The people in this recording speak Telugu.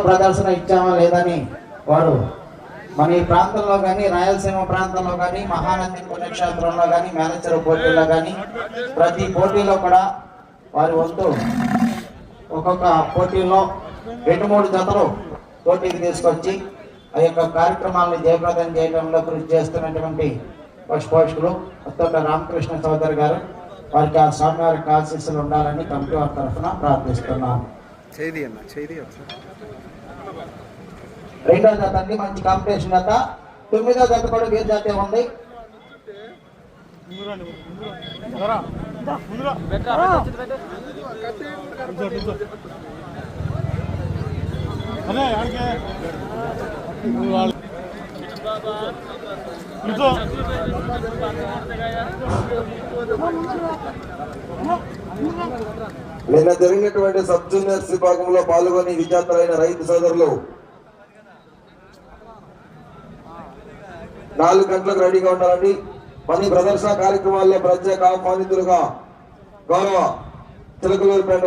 ప్రదర్శన ఇచ్చామా లేదని వారు మన ఈ ప్రాంతంలో కానీ రాయలసీమ ప్రాంతంలో కానీ మహానంది పుణ్యక్షేత్రంలో కానీ మేనేజర్ పోటీల్లో కానీ ప్రతి పోటీలో కూడా వారి వంతు ఒక్కొక్క పోటీలో 2-3 జతలు పోటీకి తీసుకొచ్చి ఆ యొక్క కార్యక్రమాలను జయప్రదం చేయడంలో కృషి చేస్తున్నటువంటి పోషకులు అత్తోట రామకృష్ణ చౌదరి గారు వారికి ఆ స్వామివారికి ఆశీస్సులు ఉండాలని కమిటీ వారి తరఫున ప్రార్థిస్తున్నాం. రెండో జత అండి మంచి కాంపిటీషన్ జత. 9వ జత కూడా వీరు జతే ఉంది. నిన్న జరిగినటువంటి సబ్ జూనియర్స్ విభాగంలో పాల్గొని విజేతలైన రైతు సోదరులు 4 గంటలకు రెడీగా ఉండాలండి. పని ప్రదర్శన కార్యక్రమాల్లో ప్రత్యేక ఆహ్వానితులుగా గౌరవ చిలకలూరుపేట